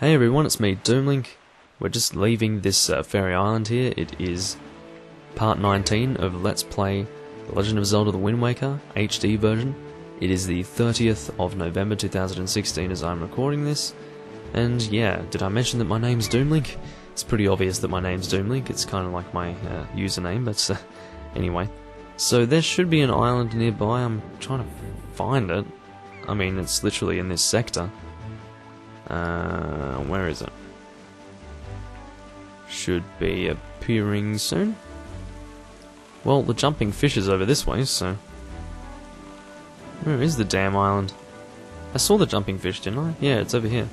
Hey everyone, it's me, Doomlink. We're just leaving this fairy island here. It is part 19 of Let's Play The Legend of Zelda The Wind Waker, HD version. It is the 30th of November 2016 as I'm recording this. And yeah, did I mention that my name's Doomlink? It's pretty obvious that my name's Doomlink. It's kind of like my username, but anyway. So there should be an island nearby. I'm trying to find it. I mean, it's literally in this sector. Where is it? Should be appearing soon. Well, the jumping fish is over this way, so... Where is the damn island? I saw the jumping fish, didn't I? Yeah, it's over here.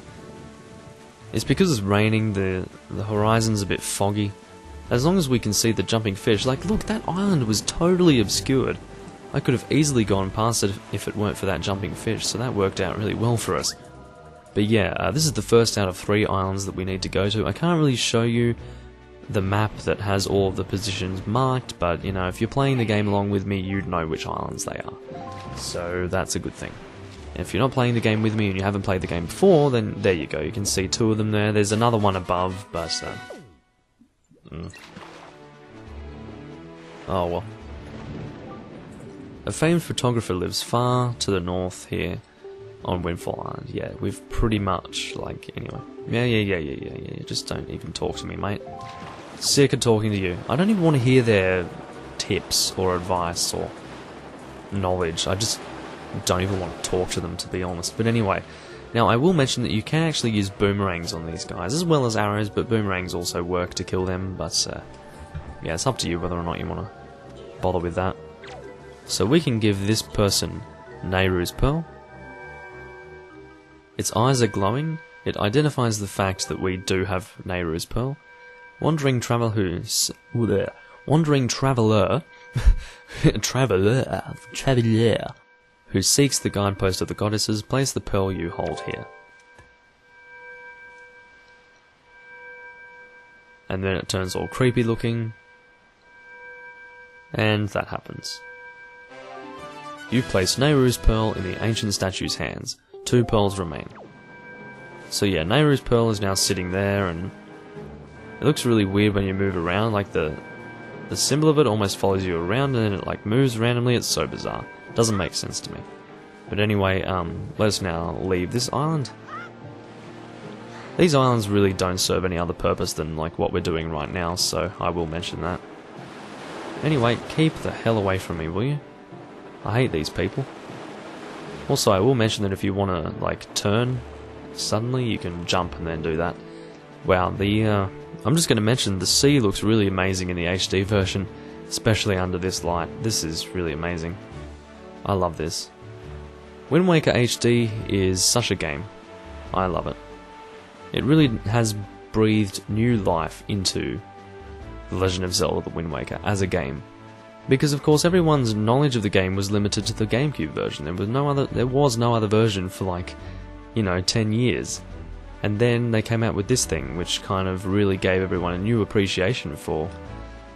It's because it's raining, the horizon's a bit foggy. As long as we can see the jumping fish, like, look, that island was totally obscured. I could have easily gone past it if it weren't for that jumping fish, so that worked out really well for us. But yeah, this is the first out of 3 islands that we need to go to. I can't really show you the map that has all of the positions marked, but you know, if you're playing the game along with me, you'd know which islands they are. So that's a good thing. If you're not playing the game with me and you haven't played the game before, then there you go. You can see 2 of them there. There's another one above, but... Oh well. A famed photographer lives far to the north here on Windfall Island. Yeah, we've pretty much, like, anyway. Yeah. Just don't even talk to me, mate. Sick of talking to you. I don't even want to hear their tips or advice or knowledge. I just don't even want to talk to them, to be honest. But anyway, now I will mention that you can actually use boomerangs on these guys, as well as arrows, but boomerangs also work to kill them, but yeah, it's up to you whether or not you want to bother with that. So we can give this person Nehru's Pearl. Its eyes are glowing. It identifies the fact that we do have Nehru's Pearl. Wandering traveler who seeks the guidepost of the goddesses, place the pearl you hold here. And then it turns all creepy looking. And that happens. You place Nehru's Pearl in the ancient statue's hands. 2 pearls remain. So yeah, Nehru's Pearl is now sitting there, and it looks really weird when you move around. Like the symbol of it almost follows you around, and then it like moves randomly. It's so bizarre. Doesn't make sense to me. But anyway, let us now leave this island. These islands really don't serve any other purpose than like what we're doing right now, so I will mention that. Anyway, keep the hell away from me, will you? I hate these people. Also, I will mention that if you want to, like, turn suddenly, you can jump and then do that. Wow, I'm just going to mention the sea looks really amazing in the HD version, especially under this light. This is really amazing. I love this. Wind Waker HD is such a game. I love it. It really has breathed new life into The Legend of Zelda The Wind Waker as a game. Because of course everyone's knowledge of the game was limited to the GameCube version. There was no other version for like, you know, 10 years. And then they came out with this thing, which kind of really gave everyone a new appreciation for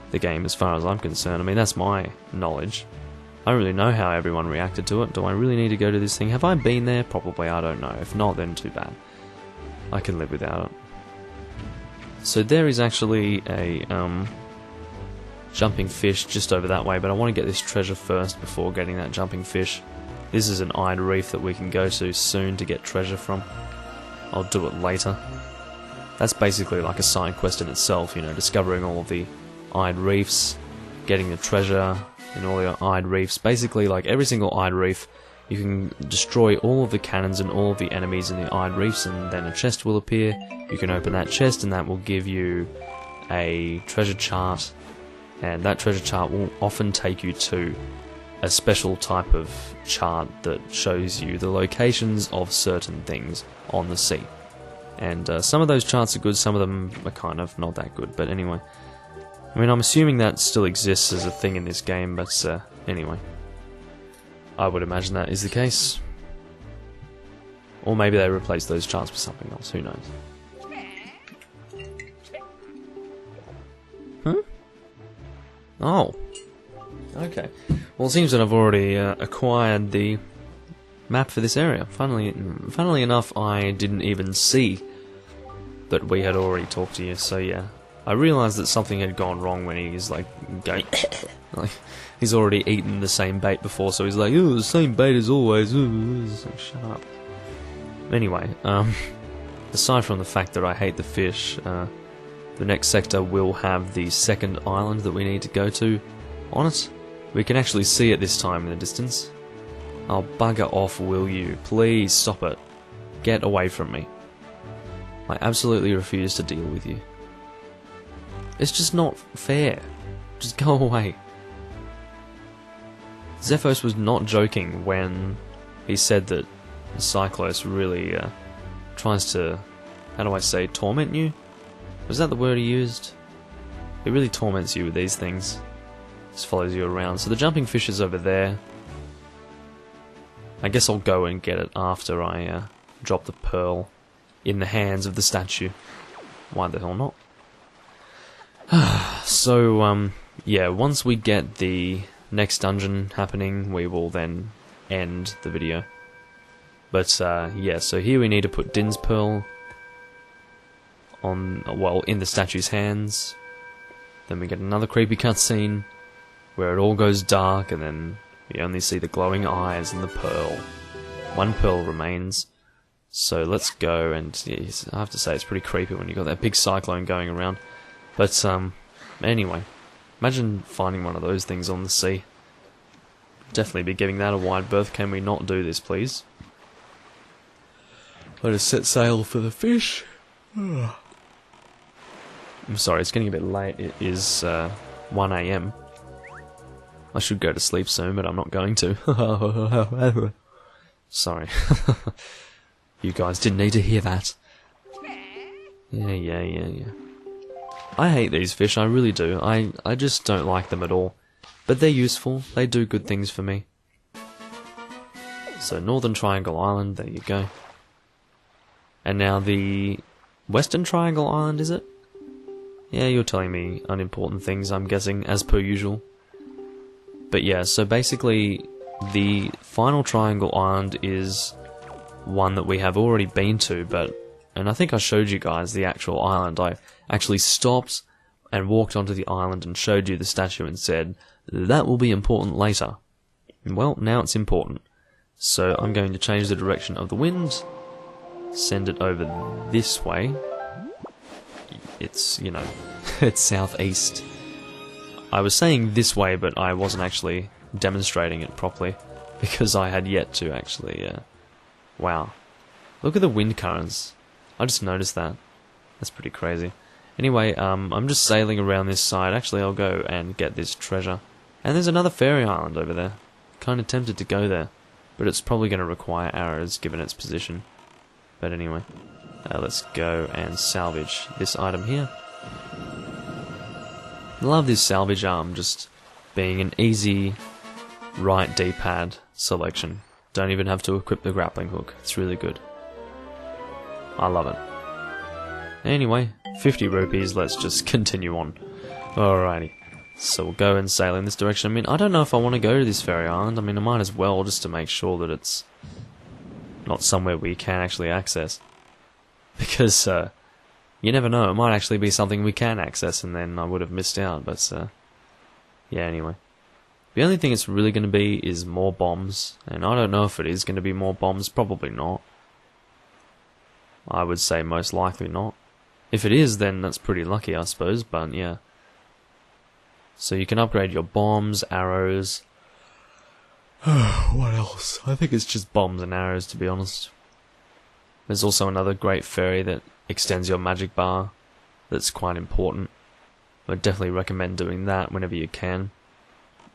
the game as far as I'm concerned. I mean, that's my knowledge. I don't really know how everyone reacted to it. Do I really need to go to this thing? Have I been there? Probably, I don't know. If not, then too bad. I can live without it. So there is actually a, jumping fish just over that way, but I want to get this treasure first before getting that jumping fish. This is an eyed reef that we can go to soon to get treasure from. I'll do it later. That's basically like a side quest in itself, you know, discovering all of the eyed reefs, getting the treasure in all the eyed reefs. Basically, like every single eyed reef, you can destroy all of the cannons and all of the enemies in the eyed reefs, and then a chest will appear. You can open that chest and that will give you a treasure chart. And that treasure chart will often take you to a special type of chart that shows you the locations of certain things on the sea. And some of those charts are good, some of them are kind of not that good, but anyway. I mean, I'm assuming that still exists as a thing in this game, but anyway. I would imagine that is the case. Or maybe they replaced those charts with something else, who knows. Huh? Oh, okay. Well, it seems that I've already acquired the map for this area. Funnily enough, I didn't even see that we had already talked to you, so yeah. I realised that something had gone wrong when he's like, going like, he's already eaten the same bait before, so he's like, ooh, the same bait as always, ooh, like, shut up. Anyway, aside from the fact that I hate the fish, the next sector will have the second island that we need to go to on it. We can actually see it this time in the distance. Oh, bugger off, will you? Please stop it. Get away from me. I absolutely refuse to deal with you. It's just not fair. Just go away. Zephos was not joking when he said that Cyclos really tries to, how do I say, torment you? Was that the word he used? It really torments you with these things. Just follows you around. So the jumping fish is over there. I guess I'll go and get it after I drop the pearl in the hands of the statue. Why the hell not? So, yeah, once we get the next dungeon happening, we will then end the video. But, yeah, so here we need to put Din's Pearl on, well, in the statue's hands. Then we get another creepy cutscene where it all goes dark and then we only see the glowing eyes and the pearl. One pearl remains. So let's go, and yeah, I have to say it's pretty creepy when you got that big cyclone going around. But anyway, imagine finding one of those things on the sea. Definitely be giving that a wide berth. Can we not do this, please? Let us set sail for the fish. I'm sorry, it's getting a bit late. It is 1 AM. I should go to sleep soon, but I'm not going to. Sorry. You guys didn't need to hear that. Yeah. I hate these fish, I really do. I just don't like them at all. But they're useful, they do good things for me. So Northern Triangle Island, there you go. And now the Western Triangle Island, is it? Yeah, you're telling me unimportant things, I'm guessing, as per usual. But yeah, so basically the final Triangle Island is one that we have already been to, and I think I showed you guys the actual island. I actually stopped and walked onto the island and showed you the statue and said, that will be important later. Well, now it's important. So I'm going to change the direction of the wind, send it over this way. It's, you know, it's southeast. I was saying this way, but I wasn't actually demonstrating it properly, because I had yet to actually, wow. Look at the wind currents. I just noticed that. That's pretty crazy. Anyway, I'm just sailing around this side. Actually, I'll go and get this treasure. And there's another fairy island over there. Kinda tempted to go there, but it's probably going to require arrows given its position. But anyway, let's go and salvage this item here. Love this salvage arm just being an easy right D-pad selection. Don't even have to equip the grappling hook. It's really good. I love it. Anyway, 50 rupees, let's just continue on. Alrighty. So we'll go and sail in this direction. I mean, I don't know if I want to go to this fairy island. I mean, I might as well, just to make sure that it's not somewhere we can actually access. Because, you never know, it might actually be something we can access, and then I would have missed out, but, yeah, anyway. The only thing it's really going to be is more bombs, and I don't know if it is going to be more bombs, probably not. I would say most likely not. If it is, then that's pretty lucky, I suppose, but yeah. So you can upgrade your bombs, arrows. What else? I think it's just bombs and arrows, to be honest. There's also another great fairy that extends your magic bar. That's quite important. I would definitely recommend doing that whenever you can.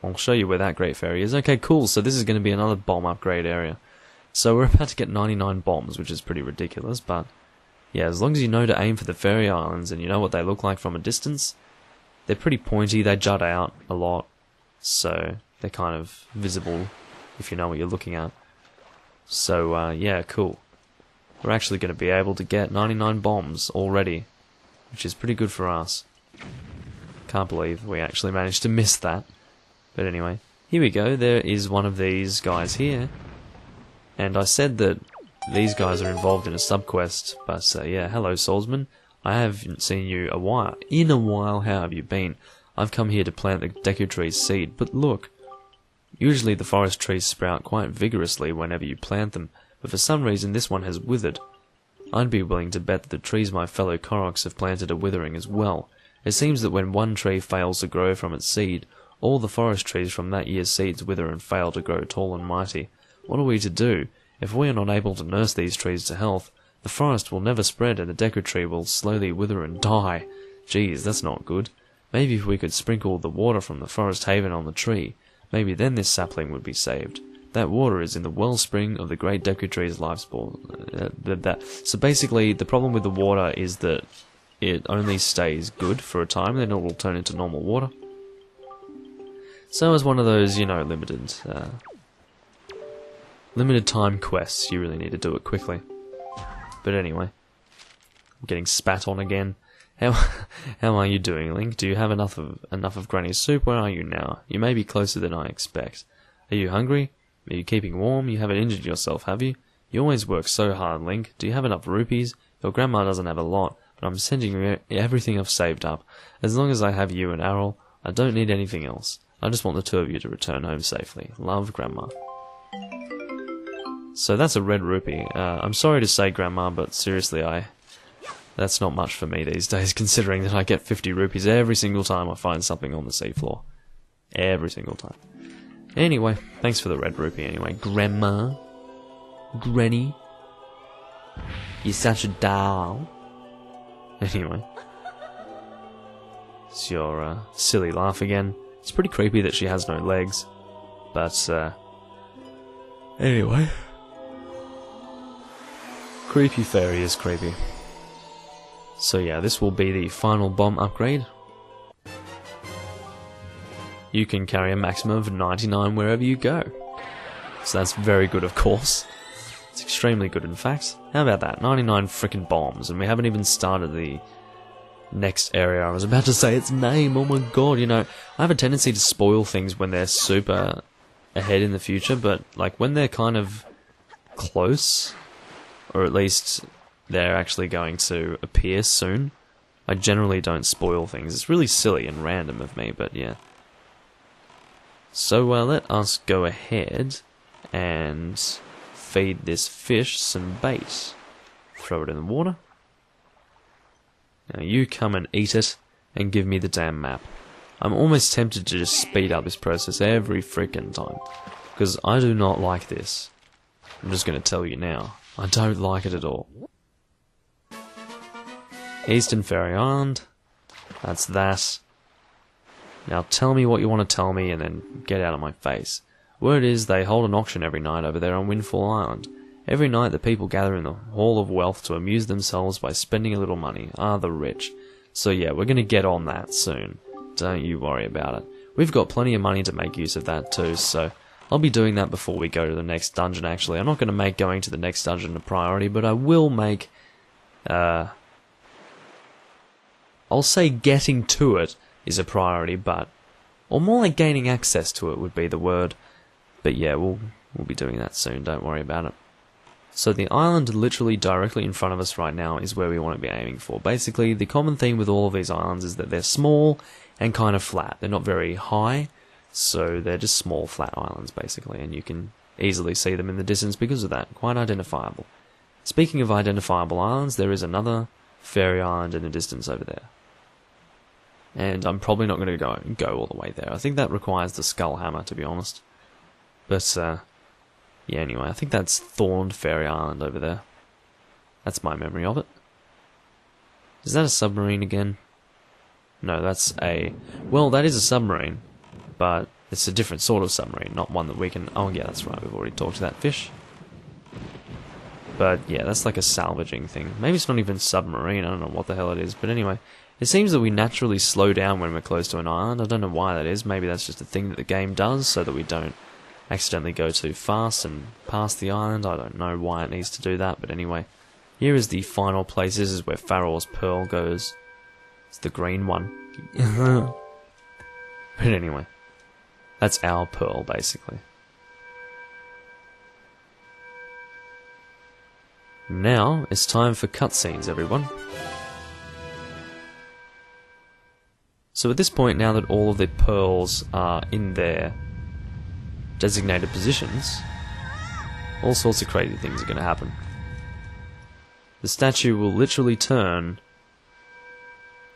I'll show you where that great fairy is. Okay, cool, so this is going to be another bomb upgrade area. So we're about to get 99 bombs, which is pretty ridiculous, but yeah, as long as you know to aim for the fairy islands and you know what they look like from a distance, they're pretty pointy, they jut out a lot, so they're kind of visible if you know what you're looking at. So yeah, cool. We're actually going to be able to get 99 bombs already, which is pretty good for us. Can't believe we actually managed to miss that. But anyway, here we go, there is one of these guys here. And I said that these guys are involved in a subquest, but yeah, hello swordsman. I haven't seen you in a while. How have you been? I've come here to plant the Deku Tree's seed, but look. Usually the forest trees sprout quite vigorously whenever you plant them, but for some reason this one has withered. I'd be willing to bet that the trees my fellow Koroks have planted are withering as well. It seems that when one tree fails to grow from its seed, all the forest trees from that year's seeds wither and fail to grow tall and mighty. What are we to do? If we are not able to nurse these trees to health, the forest will never spread and the Deku Tree will slowly wither and die. Geez, that's not good. Maybe if we could sprinkle the water from the forest haven on the tree, maybe then this sapling would be saved. That water is in the wellspring of the great Deku Tree's lifespan. So basically, the problem with the water is that it only stays good for a time, then it will turn into normal water. So it's one of those, limited time quests. You really need to do it quickly. But anyway, I'm getting spat on again. How are you doing, Link? Do you have enough of Granny's soup? Where are you now? You may be closer than I expect. Are you hungry? Are you keeping warm? You haven't injured yourself, have you? You always work so hard, Link. Do you have enough rupees? Your grandma doesn't have a lot, but I'm sending you everything I've saved up. As long as I have you and Errol, I don't need anything else. I just want the two of you to return home safely. Love, Grandma. So that's a red rupee. I'm sorry to say, Grandma, but seriously, that's not much for me these days, considering that I get 50 rupees every single time I find something on the seafloor. Every single time. Anyway, thanks for the red rupee anyway. Grandma? Granny? You're such a doll. Anyway. It's your silly laugh again. It's pretty creepy that she has no legs. But, anyway. Creepy fairy is creepy. So yeah, this will be the final bomb upgrade. You can carry a maximum of 99 wherever you go. So that's very good, of course. It's extremely good, in fact. How about that? 99 frickin' bombs, and we haven't even started the next area. I was about to say its name, oh my god, I have a tendency to spoil things when they're super ahead in the future, but like when they're kind of close, or at least they're actually going to appear soon, I generally don't spoil things. It's really silly and random of me, but yeah. So let us go ahead and feed this fish some bait. Throw it in the water. Now you come and eat it and give me the damn map. I'm almost tempted to just speed up this process every freaking time, because I do not like this. I'm just going to tell you now. I don't like it at all. Eastern Fairy Island. That's that. Now tell me what you want to tell me and then get out of my face. Word is they hold an auction every night over there on Windfall Island. Every night the people gather in the Hall of Wealth to amuse themselves by spending a little money. The rich. So yeah, we're going to get on that soon. Don't you worry about it. We've got plenty of money to make use of that too, so I'll be doing that before we go to the next dungeon actually. I'm not going to make going to the next dungeon a priority, but I will make... I'll say getting to it is a priority, but... Or more like gaining access to it would be the word. But yeah, we'll be doing that soon, don't worry about it. So the island literally directly in front of us right now is where we want to be aiming for. Basically, the common theme with all of these islands is that they're small and kind of flat. They're not very high, so they're just small, flat islands, basically, and you can easily see them in the distance because of that. Quite identifiable. Speaking of identifiable islands, there is another fairy island in the distance over there. And I'm probably not going to go all the way there. I think that requires the skull hammer, to be honest. But, yeah, anyway, I think that's Thorned Fairy Island over there. That's my memory of it. Is that a submarine again? No, that's a... Well, that is a submarine, but it's a different sort of submarine, not one that we can... Oh, yeah, that's right, we've already talked to that fish. But, yeah, that's like a salvaging thing. Maybe it's not even submarine, I don't know what the hell it is, but anyway... It seems that we naturally slow down when we're close to an island. I don't know why that is. Maybe that's just a thing that the game does so that we don't accidentally go too fast and pass the island. I don't know why it needs to do that, but anyway. Here is the final place. This is where Pharaoh's Pearl goes. It's the green one. But anyway. That's our pearl, basically. Now, it's time for cutscenes, everyone. So at this point, now that all of the pearls are in their designated positions, all sorts of crazy things are going to happen. The statue will literally turn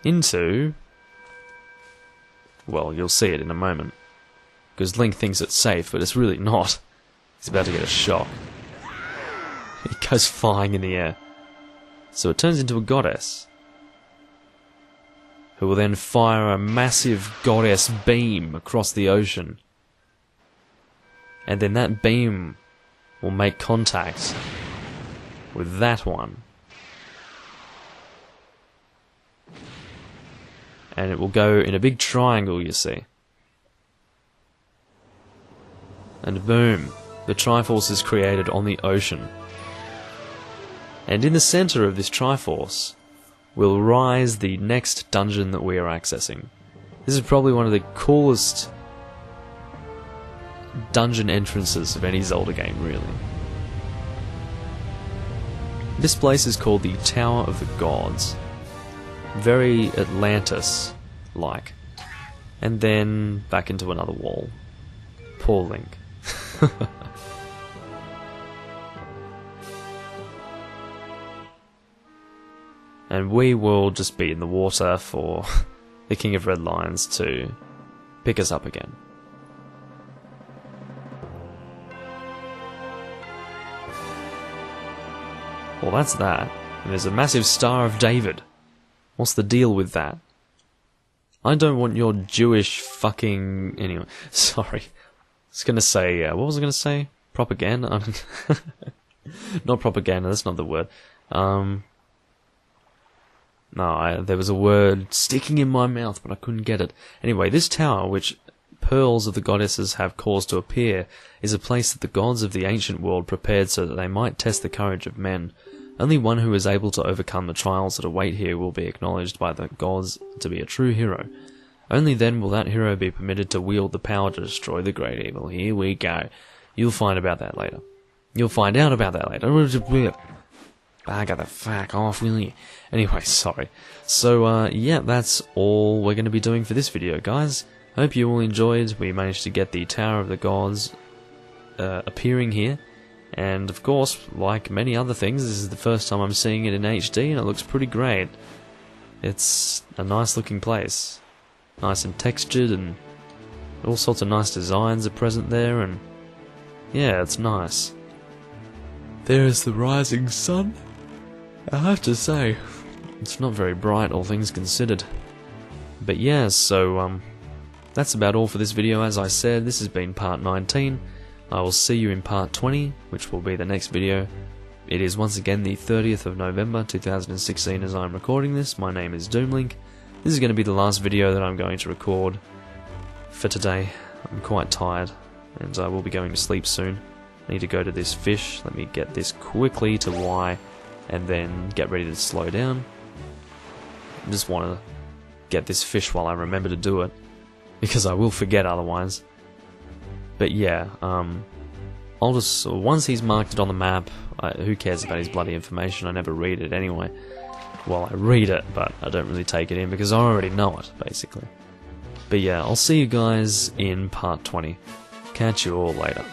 into... well, you'll see it in a moment. Because Link thinks it's safe, but it's really not. He's about to get a shock. He goes flying in the air. So it turns into a goddess, who will then fire a massive goddess beam across the ocean. And then that beam will make contact with that one. And it will go in a big triangle, you see. And boom, the Triforce is created on the ocean. And in the center of this Triforce will rise the next dungeon that we are accessing. This is probably one of the coolest dungeon entrances of any Zelda game, really. This place is called the Tower of the Gods. Very Atlantis-like. And then back into another wall. Poor Link. And we will just be in the water for the King of Red Lions to pick us up again. Well, that's that. And there's a massive Star of David. What's the deal with that? I don't want your Jewish fucking... Anyway, sorry. I was gonna say, what was I gonna say? Propaganda? Not propaganda, that's not the word. No, there was a word sticking in my mouth, but I couldn't get it. Anyway, this tower, which pearls of the goddesses have caused to appear, is a place that the gods of the ancient world prepared so that they might test the courage of men. Only one who is able to overcome the trials that await here will be acknowledged by the gods to be a true hero. Only then will that hero be permitted to wield the power to destroy the great evil. Here we go. You'll find about that later. You'll find out about that later. I got the fuck off, will you? Anyway, sorry. So, yeah, that's all we're going to be doing for this video, guys. Hope you all enjoyed. We managed to get the Tower of the Gods appearing here. And, of course, like many other things, this is the first time I'm seeing it in HD, and it looks pretty great. It's a nice looking place. Nice and textured, and all sorts of nice designs are present there, and yeah, it's nice. There's the rising sun. I have to say, it's not very bright, all things considered. But yeah, so that's about all for this video. As I said, this has been part 19. I will see you in part 20, which will be the next video. It is once again the 30th of November 2016 as I'm recording this. My name is Doomlink. This is going to be the last video that I'm going to record for today. I'm quite tired, and I will be going to sleep soon. I need to go to this fish. Let me get this quickly to Y, and then get ready to slow down. I just want to get this fish while I remember to do it, because I will forget otherwise. But yeah, I'll just, once he's marked it on the map, who cares about his bloody information? I never read it anyway. Well, I read it, but I don't really take it in because I already know it, basically. But yeah, I'll see you guys in part 20. Catch you all later.